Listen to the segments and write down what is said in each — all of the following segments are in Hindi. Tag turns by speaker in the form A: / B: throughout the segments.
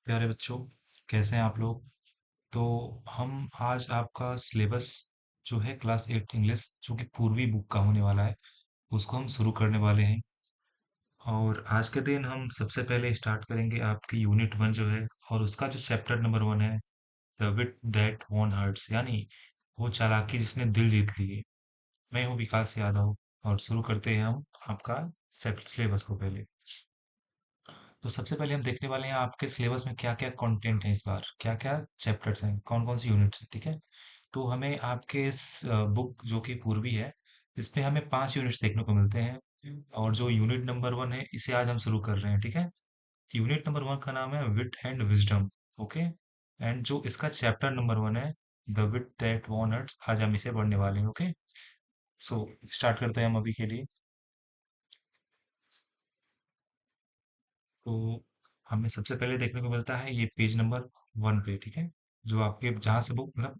A: प्यारे बच्चों, कैसे हैं आप लोग? तो हम आज आपका सिलेबस जो है क्लास 8 इंग्लिश जो कि पूर्वी बुक का होने वाला है, उसको हम शुरू करने वाले हैं। और आज के दिन हम सबसे पहले स्टार्ट करेंगे आपकी यूनिट 1 जो है, और उसका जो चैप्टर नंबर 1 है, the wit that won hearts, यानी वो चालाकी जिसने दिल जीत लिए। मैं हूँ विकास यादव, और शुरू करते हैं हम आपका सिलेबस को पहले। तो सबसे पहले हम देखने वाले हैं आपके सिलेबस में क्या क्या कंटेंट है, इस बार क्या क्या चैप्टर्स हैं, कौन कौन सी यूनिट्स हैं। ठीक है, तो हमें आपके इस बुक जो कि पूर्वी है, इसमें हमें 5 यूनिट्स देखने को मिलते हैं। और जो यूनिट नंबर 1 है, इसे आज हम शुरू कर रहे हैं। ठीक है, यूनिट नंबर 1 का नाम है wit and wisdom. Okay, and जो इसका चैप्टर नंबर 1 है, the wit that won hearts, आज हम इसे पढ़ने वाले हैं। ओके, सो स्टार्ट करते हैं हम अभी के लिए। तो हमें सबसे पहले देखने को मिलता है ये पेज नंबर 1 पे। ठीक है, जो आपके जहाँ से बुक मतलब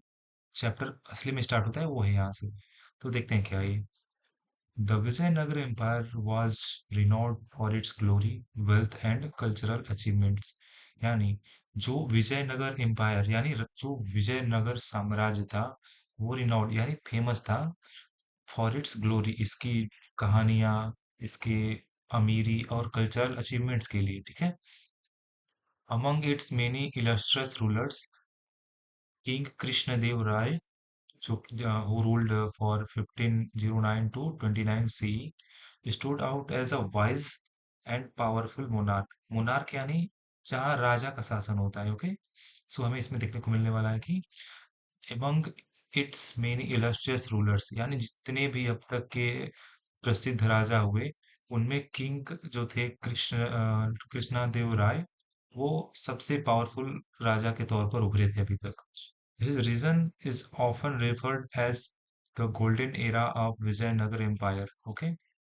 A: चैप्टर असली में स्टार्ट होता है, वो है यहाँ से। तो देखते हैं क्या है ये। The Vijayanagara empire was renowned for its glory, wealth and cultural achievements। यानी जो विजयनगर एम्पायर यानी जो विजयनगर साम्राज्य था, वो रिनॉल्ड यानी फेमस था फॉर इट्स ग्लोरी, इसकी कहानियां, इसके अमीरी और कल्चरल अचीवमेंट्स के लिए। ठीक है, among its many illustrious rulers, King Krishnadev Rai, who ruled for 1509 to 29 CE, stood out as a wise and powerful monarch। monarch यानी जहाँ राजा का शासन होता है। ओके, सो हमें इसमें देखने को मिलने वाला है कि among its many illustrious rulers, यानी जितने भी अब तक के प्रसिद्ध राजा हुए, उनमें किंग जो थे कृष्णा देव राय, वो सबसे पावरफुल राजा के तौर पर उभरे थे अभी तक। His reign is often referred as the golden era of Vijayanagara empire. Okay,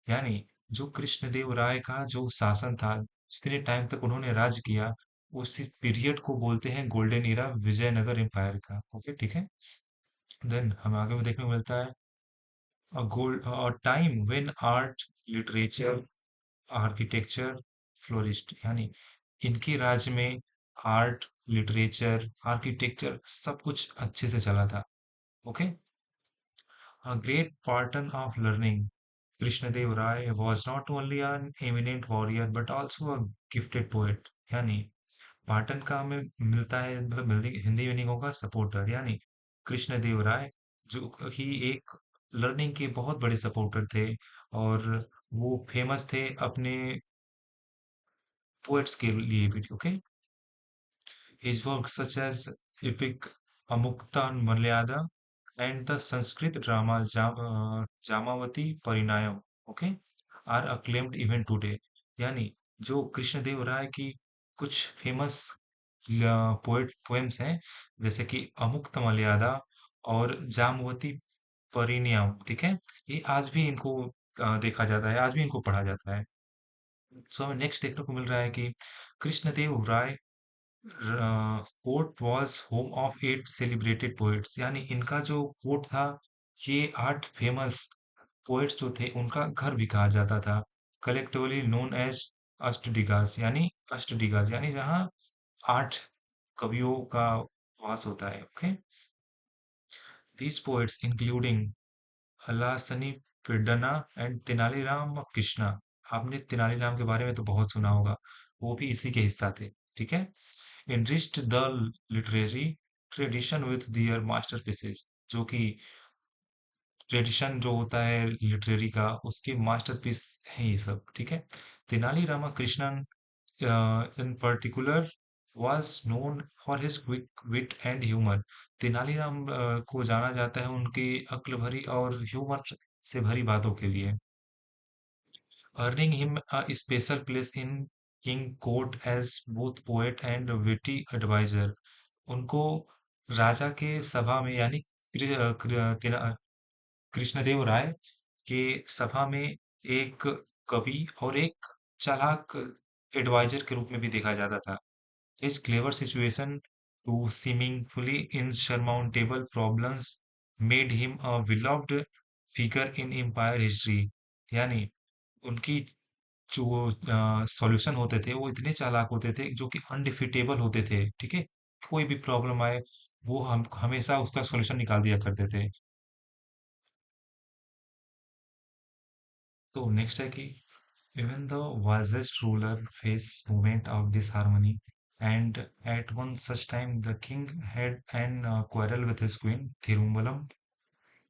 A: यानी जो कृष्णदेव राय का जो शासन था, जितने टाइम तक उन्होंने राज किया, उस पीरियड को बोलते हैं गोल्डन एरा विजयनगर एम्पायर का। ओके, ठीक है। देन हमें आगे में देखने को मिलता है a time when art, literature, architecture florist, यानी इनके राज्य में आर्ट, लिटरेचर, आर्किटेक्चर सब कुछ अच्छे से चला था। Okay, a great pattern of learning, Krishnadev Rai was not only an eminent warrior but also a gifted poet। यानी पाटन का हमें मिलता है, मतलब हिंदी मीनिंग होगा सपोर्टर, यानी कृष्णदेव राय जो ही एक लर्निंग के बहुत बड़े सपोर्टर थे, और वो फेमस थे अपने पोएट्स के लिए भी। Okay, his works such as epic Amukta Malyada and the Sanskrit drama Jamavati Parinayam, okay, are acclaimed even today। यानी जो कृष्णदेव राय की कुछ फेमस पोएम्स हैं, जैसे कि अमुक्त मर्यादा और जामवती परिणयम। ठीक है, ये आज भी इनको देखा जाता है, आज भी इनको पढ़ा जाता है। सो हमें नेक्स्ट देखने को मिल रहा है कि Krishnadeva Raya court was home of 8 celebrated poets. यानी इनका जो कोर्ट था, ये 8 फेमस पोएट्स जो थे उनका घर भी कहा जाता था। कलेक्टिवली नोन एज अष्टदिग्गज, यानी जहाँ 8 कवियों का वास होता है। Okay, these poets including Allasani Peddana and Tenaliram Krishna. आपने तेनालीराम के बारे में तो बहुत सुना होगा, वो भी इसी के हिस्सा थे। ठीक है, enriched the literary tradition with their masterpieces, जो कि ट्रेडिशन जो होता है लिटरेरी का, उसके मास्टरपीस है ये सब। ठीक है, तेनाली रामाकृष्णन इन particular was known for his quick wit and humor। Tenaliram को जाना जाता है उनकी अक्ल भरी और ह्यूमर से भरी बातों के लिए। earning him a special place in king court as both poet and witty advisor। उनको राजा के सभा में, यानी कृष्णदेव राय के सभा में एक कवि और एक चालाक एडवाइजर के रूप में भी देखा जाता था। His clever situation to seemingly insurmountable problems made him a beloved figure in empire history। यानी उनकी जो सॉल्यूशन होते थे वो इतने चालाक होते थे जो कि अनडिफिटेबल होते थे, ठीक है? कोई भी प्रॉब्लम आए वो हम हमेशा उसका सॉल्यूशन निकाल दिया करते थे। तो नेक्स्ट है कि even the wisest ruler faced moment of disharmony, and at one such time the king had an quarrel with his queen Thirumbalam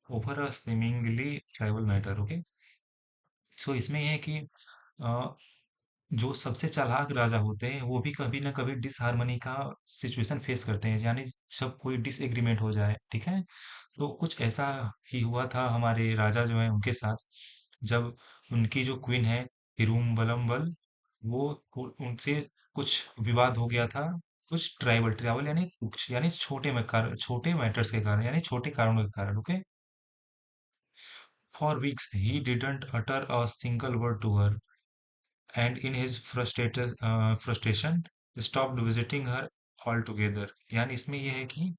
A: over a seemingly trivial matter. Okay, so इसमें यह है कि अ, जो सबसे चालाक राजा होते हैं वो भी कभी ना कभी डिसहार्मनी का सिचुएशन फेस करते हैं, यानी जब कोई डिसएग्रीमेंट हो जाए, ठीक है? तो कुछ ऐसा ही हुआ था हमारे राजा जो हैं उनके साथ, जब उनकी जो क्वीन है हिरूम बलम्बल, उनसे कुछ विवाद हो गया था, कुछ ट्राइबल ट्राइबल यानी कुछ यानी छोटे मैटर्स के कारण, यानी छोटे कारणों के कारण। Okay, for weeks he didn't utter a single word to her, and in his frustration stopped visiting her altogether। यानी इसमें यह है कि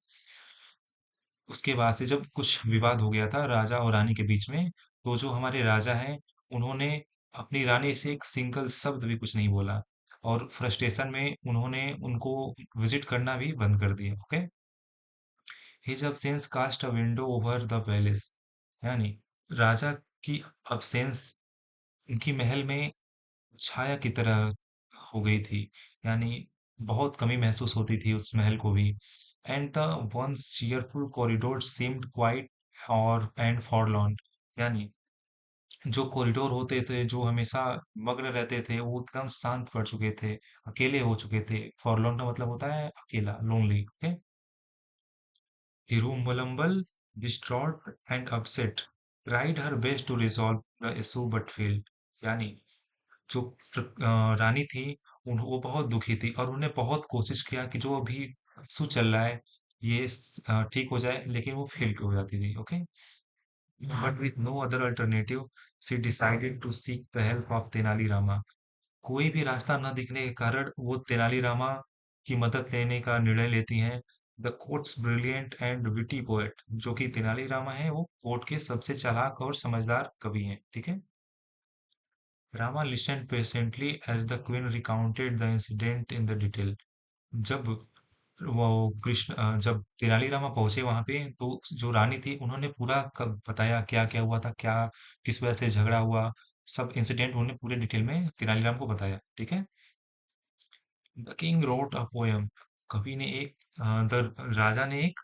A: उसके बाद से जब कुछ विवाद हो गया था राजा और रानी के बीच में, तो जो हमारे राजा हैं उन्होंने अपनी रानी से एक सिंगल शब्द भी कुछ नहीं बोला, और फ्रस्ट्रेशन में उन्होंने उनको विजिट करना भी बंद कर दिया। Okay, his absence cast a window over the palace, यानी राजा की absence उनकी महल में छाया की तरह हो गई थी, यानी बहुत कमी महसूस होती थी उस महल को भी। And the ones cheerful corridor seemed quiet और एंड forlorn, यानी जो कॉरिडोर होते थे जो हमेशा मग्न रहते थे वो एकदम शांत पड़ चुके थे, अकेले हो चुके थे। फॉरलॉर्न का मतलब होता है अकेला, lonely. Okay, Irumbalambal, distraught and upset, tried her best to resolve the issue but failed, यानी जो रानी थी वो बहुत दुखी थी और उन्हें बहुत कोशिश किया कि जो अभी इशू चल रहा है ये ठीक हो जाए, लेकिन वो फेल हो जाती थी। Okay, but with no other alternative she decided to seek the help of Tenali Rama. कोई भी रास्ता न दिखने के कारण वो तेनाली रामा की मदद लेने का निर्णय लेती हैं। The courts brilliant and witty poet, जो कि तेनाली रामा है वो कोर्ट के सबसे चालाक और समझदार कवि हैं, ठीक है? Rama listened patiently as the queen recounted the incident in the detail। जब वो जब तेनालीरामा पहुंचे वहां पे तो जो रानी थी उन्होंने पूरा कब बताया क्या क्या हुआ था, क्या किस वजह से झगड़ा हुआ, सब इंसिडेंट उन्होंने पूरे डिटेल में तेनालीराम को बताया, ठीक है? The king wrote a poem, कवि ने राजा ने एक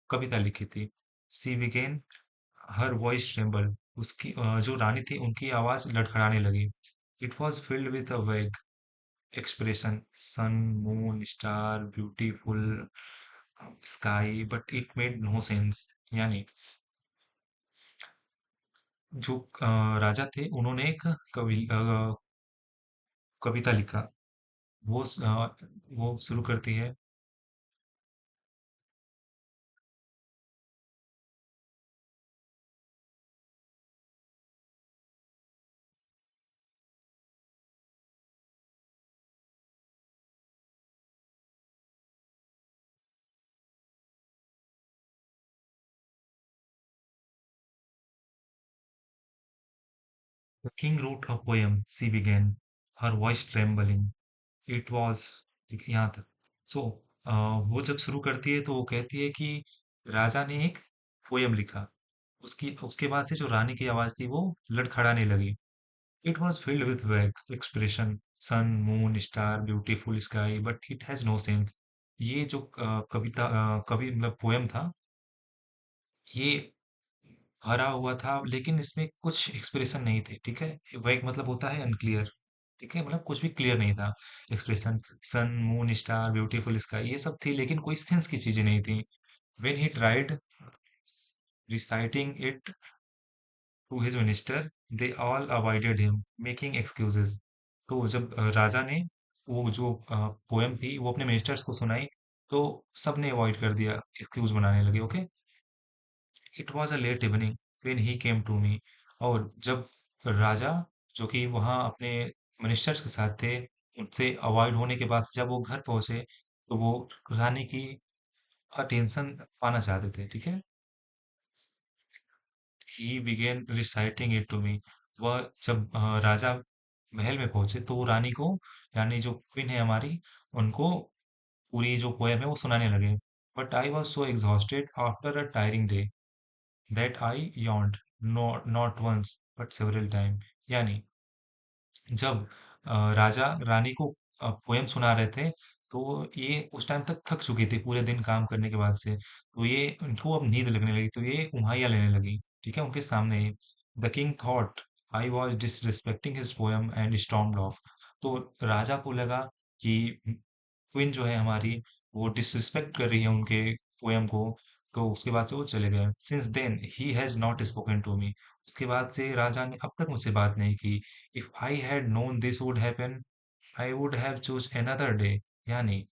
A: कविता लिखी थी। सी बिगेन हर वॉइस ट्रेम्बल, उसकी जो रानी थी उनकी आवाज लड़खड़ाने लगी। It was filled with a वेग expression, sun, moon, star, beautiful sky, but it made no sense। यानी जो राजा थे उन्होंने एक कविता लिखा। वो शुरू करती है। The king wrote a poem, she began, her voice trembling। It was, ठीक है यहाँ तक। सो वो जब शुरू करती है तो वो कहती है कि राजा ने एक पोयम लिखा। उसकी उसके बाद से जो रानी की आवाज थी वो लड़खड़ाने लगी। It was filled with vague expression, sun, moon, star, beautiful sky, but it has no sense। ये जो कवि मतलब पोयम था, ये भरा हुआ था लेकिन इसमें कुछ एक्सप्रेशन नहीं थे, ठीक है? वैग मतलब होता है अनक्लियर, ठीक है? मतलब कुछ भी क्लियर नहीं था। एक्सप्रेशन सन, मून, स्टार, ब्यूटीफुल स्काई ये सब थी लेकिन कोई सेंस की चीजें नहीं थी। When he tried reciting it to his minister, they all avoided him, making excuses। तो जब राजा ने वो जो पोयम थी वो अपने मिनिस्टर्स को सुनाई तो सबने अवॉइड कर दिया, एक्सक्यूज बनाने लगे। Okay, it was a late evening when he came to me. और जब राजा जो कि वहाँ अपने मिनिस्टर्स के साथ थे उनसे अवॉइड होने के बाद जब वो घर पहुंचे तो वो रानी की अटेंशन पाना चाहते थे, ठीक है? He began reciting it to me. वह जब राजा महल में पहुंचे तो वो रानी को, यानी जो क्वीन है हमारी, उनको पूरी जो पोएम है वो सुनाने लगे। But I was so exhausted after a tiring day that I yawned, not once but several time. यानी जब राजा रानी को पोएम सुना रहे थे, तो ये उस टाइम तक थक चुकी थी पूरे दिन काम करने के बाद से, तो ये उनको अब नींद लगने लगी, तो ये उम्हाइया लेने लगी, ठीक है, उनके सामने ही। The king thought I was disrespecting his poem and stormed off. तो राजा को लगा कि क्वीन जो है हमारी, वो डिसरिस्पेक्ट कर रही है उनके पोयम को, तो उसके बाद से वो चले गए। Since then he has not spoken to me. उसके बाद से राजा ने अब तक मुझसे बात नहीं की। If I had known this would happen I would have choose another day. यानी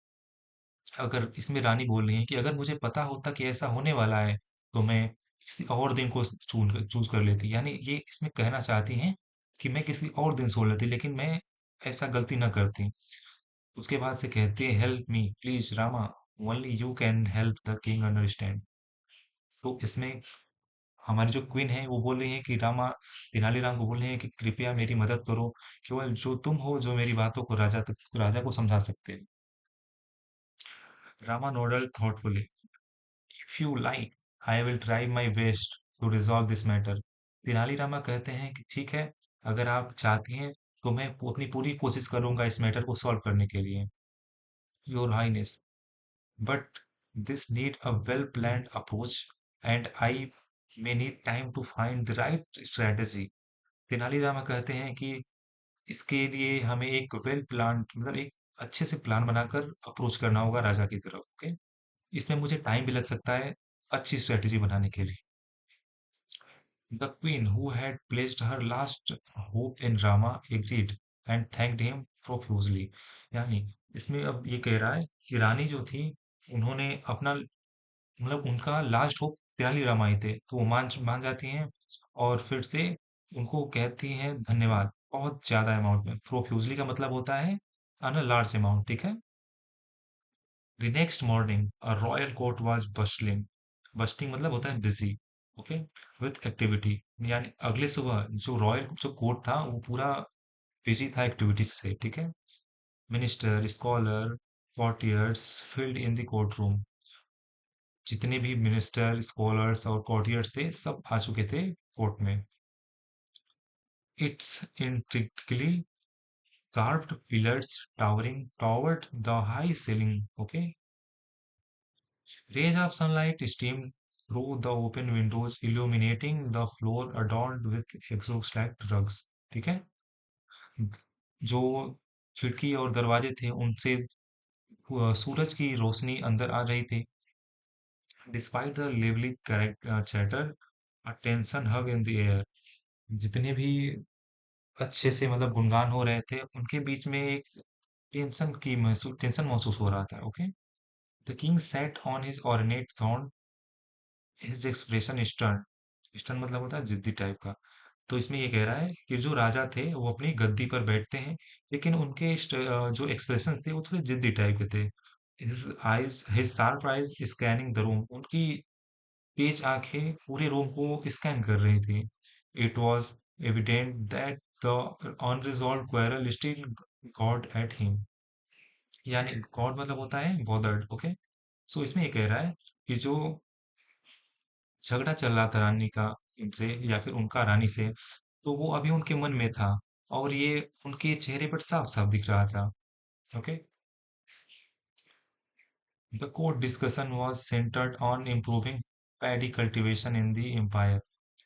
A: अगर इसमें रानी बोल रही है कि अगर मुझे पता होता कि ऐसा होने वाला है, तो मैं किसी और दिन को चूज कर लेती। यानी ये इसमें कहना चाहती हैं कि मैं किसी और दिन सो लेती, लेकिन मैं ऐसा गलती ना करती। उसके बाद से कहते हैं, help me please Rama, only you can help the king understand. तो इसमें हमारी जो क्वीन है वो बोल रही है कि रामा, तेनालीराम को बोल रहे हैं कि कृपया मेरी मदद करो, केवल जो तुम हो जो मेरी बातों को राजा को समझा सकते हो। Rama nodded thoughtfully, if you like I will try my best to resolve this matter. Tenalirama कहते हैं कि ठीक है, अगर आप चाहती हैं तो मैं अपनी पूरी कोशिश करूंगा इस मैटर को सॉल्व करने के लिए, your highness. But this need a well-planned approach and I may need time to find the right strategy। Tenali Rama कहते हैं कि इसके लिए हमें एक वेल प्लान, मतलब एक अच्छे से प्लान बनाकर अप्रोच करना होगा राजा की तरफ। ओके, इसमें मुझे टाइम भी लग सकता है अच्छी स्ट्रेटेजी बनाने के लिए। The queen who had placed her last hope in Rama agreed and thanked him profusely. यानी इसमें अब ये कह रहा है कि रानी जो थी, उन्होंने अपना, मतलब उनका लास्ट होप तेनालीराम आई थे, तो वो मान मान जाती हैं और फिर से उनको कहती हैं धन्यवाद, बहुत ज्यादा अमाउंट में। प्रोफ्यूजली का मतलब होता है अन लार्ज अमाउंट, ठीक है। The next morning a royal court was bustling. Busting मतलब होता है बिजी, ओके, विथ एक्टिविटी। यानी अगले सुबह जो रॉयल जो कोर्ट था वो पूरा बिजी था एक्टिविटीज से, ठीक है। Minister, scholar, courtiers filled in the courtroom। जितने भी मिनिस्टर, स्कॉलर्स और कॉर्टियर्स थे, सब आ चुके थे कोर्ट में। It's intricately carved pillars towering toward the high ceiling, okay? Rays of sunlight streamed through the open windows, illuminating the floor adorned with exoskeleton rugs, ठीक है। जो खिड़की और दरवाजे थे उनसे सूरज की रोशनी अंदर आ रही थी। Despite the lively chatter, a tension hung in the air। जितने भी अच्छे से मतलब गुणगान हो रहे थे, उनके बीच में एक टेंशन महसूस हो रहा था। Okay, the king sat on his ornate throne, his expression stern. Stern मतलब होता है जिद्दी टाइप का। तो इसमें ये कह रहा है कि जो राजा थे वो अपनी गद्दी पर बैठते हैं, लेकिन उनके जो एक्सप्रेशन थे वो थोड़े जिद्दी टाइप के थे। His sharp eyes scanning the room. उनकी तेज आंखें पूरे रूम को स्कैन कर रही थी। It was evident that the unresolved quarrel still gnawed at him. यानी गॉड मतलब होता है बॉदर्ड, ओके। सो इसमें ये कह रहा है कि जो झगड़ा चल रहा था रानी का उनसे, या फिर उनका रानी से, तो वो अभी उनके मन में था, और ये उनके चेहरे पर साफ साफ दिख रहा था। Okay, the court discussion was centred on improving paddy cultivation in the empire.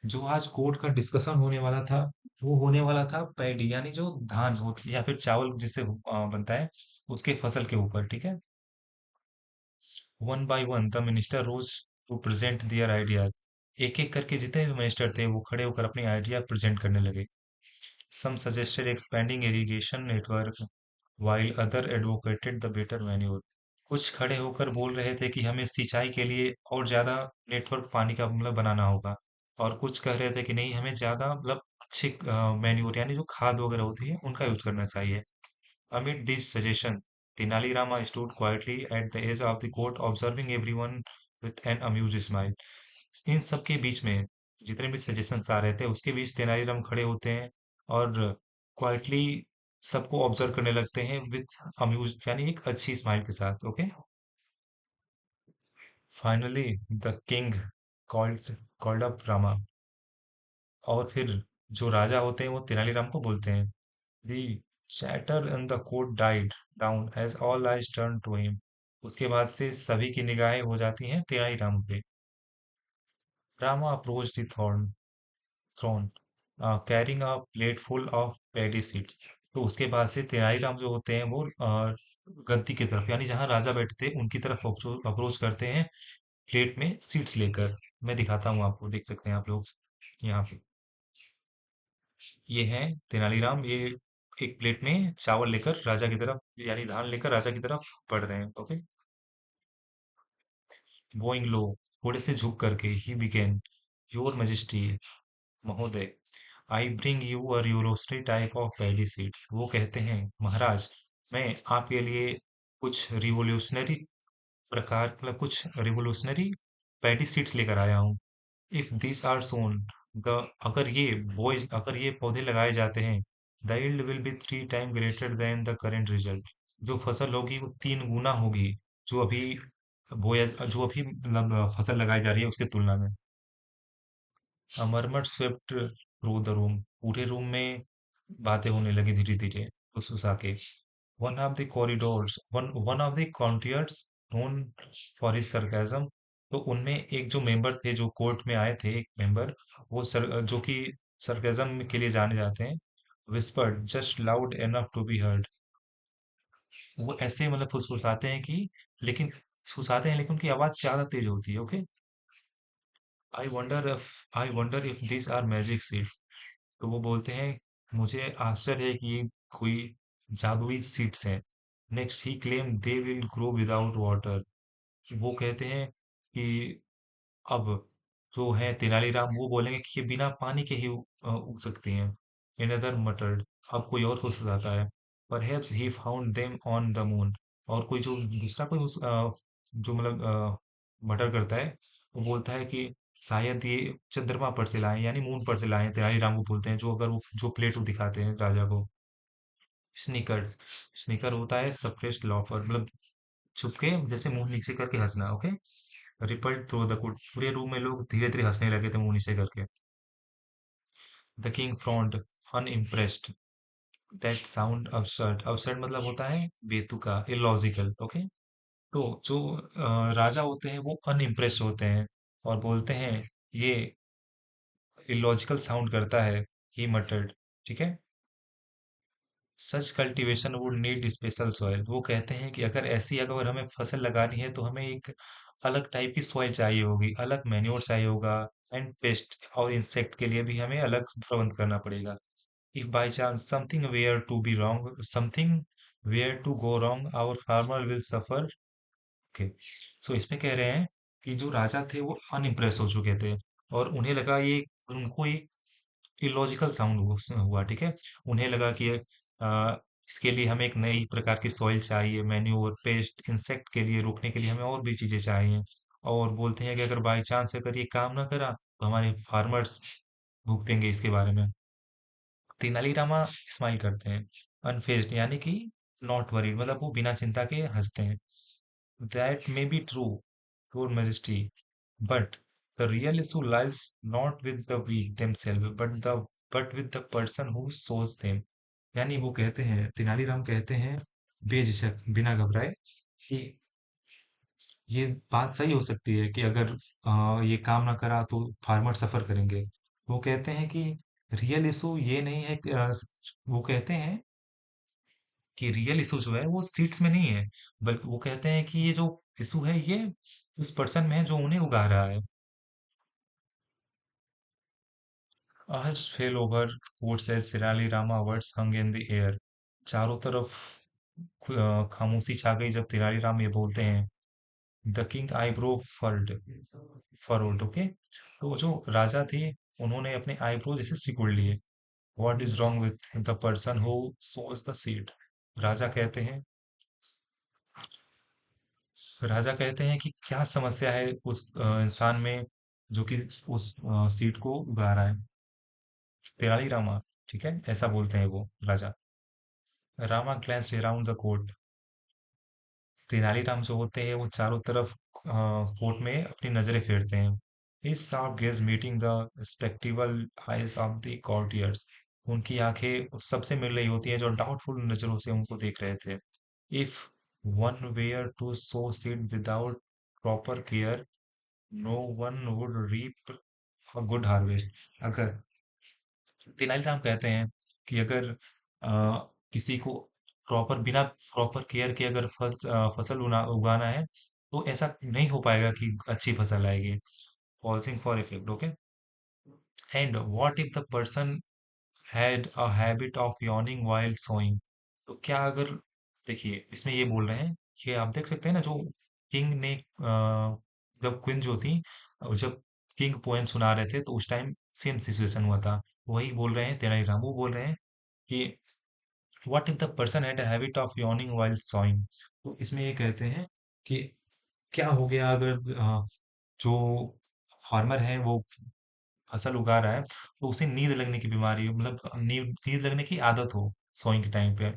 A: जो आज कोर्ट का डिस्कशन होने वाला था, वो होने वाला था पैडी, यानी जो धान होती या फिर चावल जिससे बनता है, उसके फसल के ऊपर, ठीक है। One by one the minister rose to present their ideas. एक एक करके जितने भी मिनिस्टर थे वो खड़े होकर अपने आइडिया प्रेजेंट करने लगे। Some suggested expanding irrigation network while other advocated the better manure। कुछ खड़े होकर बोल रहे थे कि हमें सिंचाई के लिए और ज्यादा नेटवर्क पानी का मतलब बनाना होगा, और कुछ कह रहे थे कि नहीं, हमें ज्यादा मतलब अच्छे मैन्योर यानी जो खाद वगैरह होती है उनका यूज करना चाहिए। Amid these suggestions, Tenali Rama stood quietly at the edge of the court, observing everyone with an amused smile। इन सबके बीच में जितने भी सजेशंस आ रहे थे, उसके बीच तेनालीराम खड़े होते हैं और क्वाइटली सबको ऑब्जर्व करने लगते हैं विथ अम्यूज यानी एक अच्छी स्माइल के साथ। Okay. Finally the king called up Rama, और फिर जो राजा होते हैं वो तेनालीराम को बोलते हैं, the chatter in the court died down as all eyes turn to him. उसके बाद से सभी की निगाहें हो जाती हैं तेनालीराम पे। Rama approach the throne carrying a plate full of paddy seeds. तो उसके बाद से तेनालीराम जो होते हैं वो गद्दी की तरफ यानी जहां राजा बैठते हैं उनकी तरफ अप्रोच करते हैं, प्लेट में सीड्स लेकर। मैं दिखाता हूँ आपको, देख सकते हैं आप लोग यहाँ पे। ये है तेनालीराम, ये एक प्लेट में चावल लेकर राजा की तरफ यानी धान लेकर राजा की तरफ बढ़ रहे हैं। ओके। बोइंग लो, थोड़े से झुक करके, ही बिगेन, योर मैजेस्टी, महोदय, I bring you a revolutionary type of paddy seeds. वो कहते हैं, महाराज, मैं आपके लिए कुछ रिवोल्यूशनरी प्रकार मतलब कुछ रिवोल्यूशनरी पैडी सीड्स लेकर आया हूँ। If this are sown the अगर ये पौधे लगाए जाते हैं, the yield will be 3 time greater than the current result. जो फसल होगी वो 3 गुना होगी जो अभी जो अभी मतलब फसल लगाई जा रही है उसकी तुलना में। Murmur swept through the room, पूरे रूम में बातें होने लगी धीरे धीरे फुसफुसा के। One of the courtiers known for his sarcasm. तो उनमें एक जो मेंबर थे जो कोर्ट में आए थे, एक मेंबर, वो जो कि सरकाजम के लिए जाने जाते हैं, whispered just loud enough to be heard. वो ऐसे मतलब फुसफुसाते हैं कि लेकिन फुसफुसाते हैं लेकिन उनकी आवाज ज्यादा तेज होती है। Okay. I wonder if this are magic seed. तो वो बोलते हैं, मुझे आश्चर्य है कि ये कोई जादुई सीड्स हैं। Next he claim they will grow without water. वो कहते हैं कि अब जो है तेनालीराम वो बोलेंगे कि ये बिना पानी के ही उग सकती हैं। एनदर मटर्ड, अब कोई और हो सकता है, perhaps he found them on the moon. और कोई जो दूसरा कोई जो मतलब मटर करता है, वो बोलता है कि शायद ये चंद्रमा पर से लाए यानी मून पर से लाए हैं, तेनालीराम को बोलते हैं, जो अगर वो जो प्लेट वो दिखाते हैं राजा को। स्नीकर्स, स्नीकर होता है सप्रेस्ड लॉफर, मतलब छुपके जैसे मुंह नीचे करके हंसना। Okay. Rippled through the could, पूरे रूम में लोग धीरे धीरे हंसने लगे थे मुंह नीचे करके। The king frond unimpressed, that sound absurd। absurd मतलब होता है बेतुका, इलॉजिकल। ओके। तो जो राजा होते हैं वो अनइम्प्रेस्ड होते हैं और बोलते हैं, ये इलॉजिकल साउंड करता है, ही मटर्ड। ठीक है। Such cultivation would need special soil. वो कहते हैं कि अगर हमें फसल लगानी है तो हमें एक अलग टाइप की सॉइल चाहिए होगी, अलग मैन्योर चाहिए होगा, एंड पेस्ट और इंसेक्ट के लिए भी हमें अलग प्रबंध करना पड़ेगा। If by chance something were to go wrong our farmer will suffer. Okay. So इसमें कह रहे हैं कि जो राजा थे वो अनइम्प्रेस हो चुके थे और उन्हें लगा ये उनको एक इलॉजिकल साउंड हुआ। ठीक है। उन्हें लगा कि इसके लिए हमें एक नई प्रकार की सॉइल चाहिए, मैन्योर, पेस्ट, इंसेक्ट के लिए रोकने के लिए हमें और भी चीजें चाहिए। और बोलते हैं कि अगर बाई चांस अगर ये काम ना करा तो हमारे फार्मर्स भुगतेंगे इसके बारे में। तेनालीरामा स्माइल करते हैं, अनफेज्ड यानी कि नॉट वरीड, मतलब वो बिना चिंता के हंसते हैं। That may be true, your majesty, but the real issue lies not with the week themselves but with the person who sows them। यानी वो कहते हैं, तेनालीराम कहते हैं बेझिझक बिना घबराए कि ये बात सही हो सकती है कि अगर ये काम ना करा तो फार्मर सफर करेंगे। वो कहते हैं कि रियल इशू ये नहीं है वो कहते हैं कि रियल इशू जो है वो सीट्स में नहीं है, बल्कि वो कहते हैं कि ये जो इशू है ये उस पर्सन में है जो उन्हें उगा रहा है। आज फेल ओवर कोर्ट से सिराली Rama words hung in the air. चारों तरफ खामोशी छा गई जब तेनालीराम ये बोलते हैं। The king eyebrow furrowed. Okay. तो जो राजा थे उन्होंने अपने आईब्रो जैसे सिकुड़ लिए। What is wrong with the person who sows the seed. राजा कहते हैं राजा कहते हैं कि क्या समस्या है उस इंसान में जो कि उस सीड को उगा रहा है। तेनालीरामा, ठीक है, ऐसा बोलते हैं वो राजा। Rama glanced around the court. Tenaliram जो होते हैं वो चारों तरफ कोर्ट में अपनी नजरें फेरते हैं। His sharp gaze meeting the spectacled eyes of the courtiers। उनकी आंखें उस सबसे मिल रही होती हैं जो डाउटफुल नजरों से उनको देख रहे थे। If one were to sow seed without proper care, no one would reap a good harvest। अगर तेनालीराम कहते हैं कि अगर किसी को बिना प्रॉपर केयर के अगर फसल उगाना है तो ऐसा नहीं हो पाएगा कि अच्छी फसल आएगी। Pausing for effect, okay. And what if the person had a habit of yawning while sowing। तो क्या अगर, देखिए इसमें ये बोल रहे हैं कि आप देख सकते हैं ना, जो किंग ने जब क्वीन जो थी, जब किंग पोएम सुना रहे थे तो उस टाइम सेम सिचुएशन हुआ था। वही बोल रहे हैं तेनालीराम, वो बोल रहे हैं कि what if the person had a habit of yawning while sowing। तो इसमें ये कहते हैं कि क्या हो गया अगर जो फार्मर है वो फसल उगा रहा है तो उसे नींद लगने की बीमारी हो, मतलब नींद लगने की आदत हो सोइंग के टाइम पे।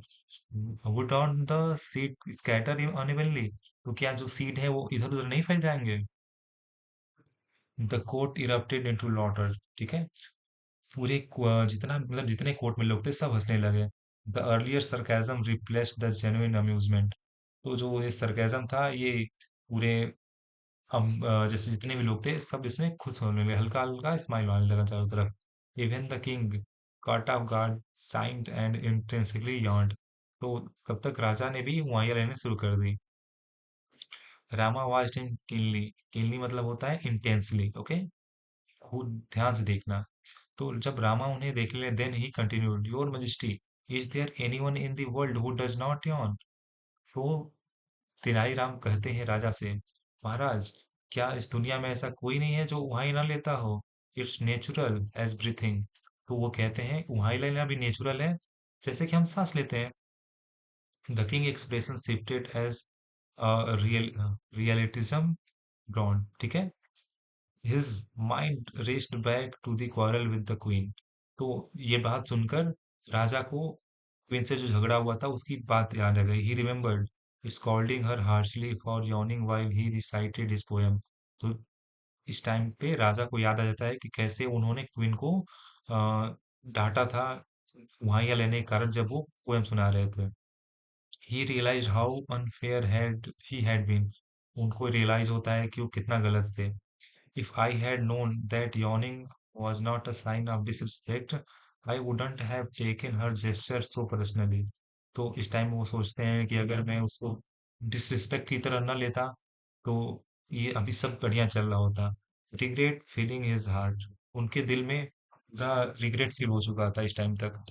A: Would on the seed scatter unevenly. तो क्या जो सीड है वो इधर उधर नहीं फैल जाएंगे। द कोर्ट इरप्टेड इनटू लॉटर, ठीक है। जितना मतलब जितने कोर्ट में लोग थे सब हंसने लगे। The earlier sarcasm replaced the genuine amusement. तो जो ये सरकाजम था ये पूरे हम जैसे जितने भी लोग थे सब इसमें खुश होने लगे, हल्का हल्का स्माइल आने लगा चारों तरफ। Even the king caught off guard, signed and intensely yawned। तो तब तक राजा ने भी वाइयाँ लेने शुरू कर दी। Rama watched him keenly। keenly मतलब होता है इंटेंसली, ओके। खूब ध्यान से देखना। तो जब रामा उन्हें देख ले, then he continued, your majesty, is there anyone in the world who does not yawn। तो तेनालीराम कहते हैं राजा से, महाराज, क्या इस दुनिया में ऐसा कोई नहीं है जो उहाई ना लेता हो। It's natural as breathing. तो वो कहते हैं उहाई लेना भी नेचुरल है जैसे कि हम सांस लेते हैं। The king expression shifted as realization dawned, ठीक है। His mind raced back to the quarrel with the queen. तो ये बात सुनकर राजा को क्वीन से जो झगड़ा हुआ था उसकी बात याद आ गई। He remembered scolding her harshly for yawning while he recited his poem। तो इस टाइम पे राजा को याद आ जाता है कि कैसे उन्होंने क्वीन को डांटा था वहां लेने के कारण जब वो पोएम सुना रहे थे। He realize how unfair had he had been. उनको रियलाइज होता है कि वो कितना गलत थे। If I had known that yawning was not a sign of disrespect, I wouldn't have taken her gesture so personally। तो इस टाइम वो सोचते हैं कि अगर मैं उसको डिसरिस्पेक्ट की तरह न लेता तो ये अभी सब बढ़िया चल रहा होता। Regret feeling his heart. उनके दिल में पूरा रिग्रेट फील हो चुका था इस टाइम तक।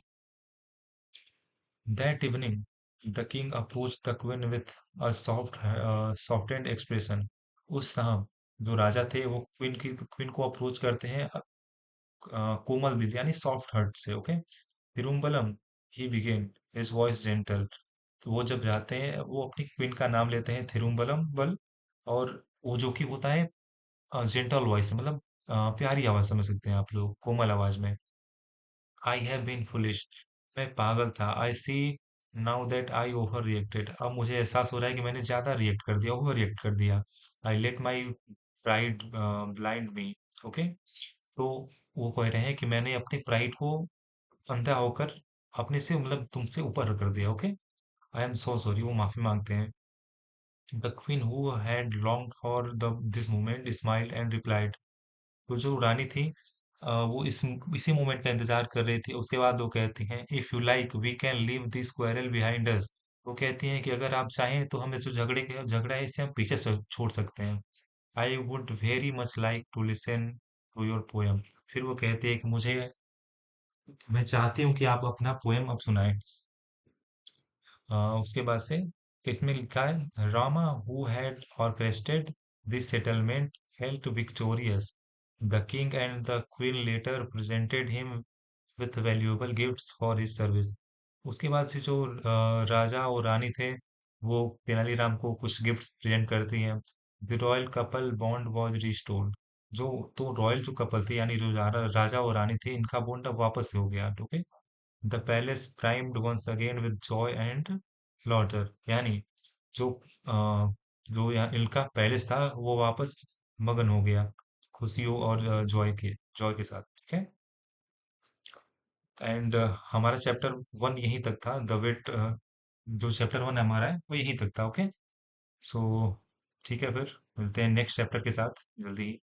A: That evening, the king approached the queen with a softened expression। उस शाम जो राजा थे वो क्वीन को अप्रोच करते हैं कोमल दिल यानी सॉफ्ट हार्ट से, okay. Tirumbalam, he began, his voice gentle. तो वो जब जाते हैं वो अपनी क्वीन का नाम लेते हैं थिरुम्बलम बल। और वो जो कि होता है जेंटल वॉइस में, मतलब प्यारी आवाज समझ सकते हैं आप लोग, कोमल आवाज में। I have been foolish. मैं पागल था। I see now that I overreacted. अब मुझे एहसास हो रहा है कि मैंने ज्यादा रिएक्ट कर दिया, ओवर रिएक्ट कर दिया। I let my pride blind me, okay. तो वो कह रहे हैं कि मैंने अपनी प्राइड को अंधा होकर अपने से मतलब तुमसे ऊपर कर दिया, okay. I am so sorry, वो माफी मांगते हैं। The queen who had long for the this moment smiled and replied. तो जो रानी थी वो इसी मोमेंट का इंतजार कर रही थी। उसके बाद वो कहती हैं, if you like we can leave this quarrel behind us. वो कहती हैं कि अगर आप चाहें तो हम इस जो झगड़ा है इसे हम पीछे छोड़ सकते हैं। I would very much like to listen to your poem. फिर वो कहती है कि मुझे, मैं चाहती हूँ कि आप अपना पोएम अब सुनाएं। उसके बाद से इसमें लिखा है, Rama who had orchestrated this settlement felt victorious. The king and the queen later presented him with valuable gifts for his service. उसके बाद से जो राजा और रानी थे वो तेनालीराम को कुछ गिफ्ट्स प्रेजेंट करती हैं। The royal couple bond was restored. जो तो रॉयल जो कपल थे यानी जो राजा और रानी थे इनका बॉन्ड अब वापस से हो गया, okay. The palace brimmed once again with joy and laughter, यानी जो जो यहाँ इनका पैलेस था वो वापस मगन हो गया खुशियों और जॉय के साथ, ठीक है। एंड हमारा चैप्टर वन यहीं तक था, द वेट, जो चैप्टर वन हमारा है वो यहीं तक था, ओके। सो ठीक है, फिर मिलते हैं नेक्स्ट चैप्टर के साथ जल्दी ही।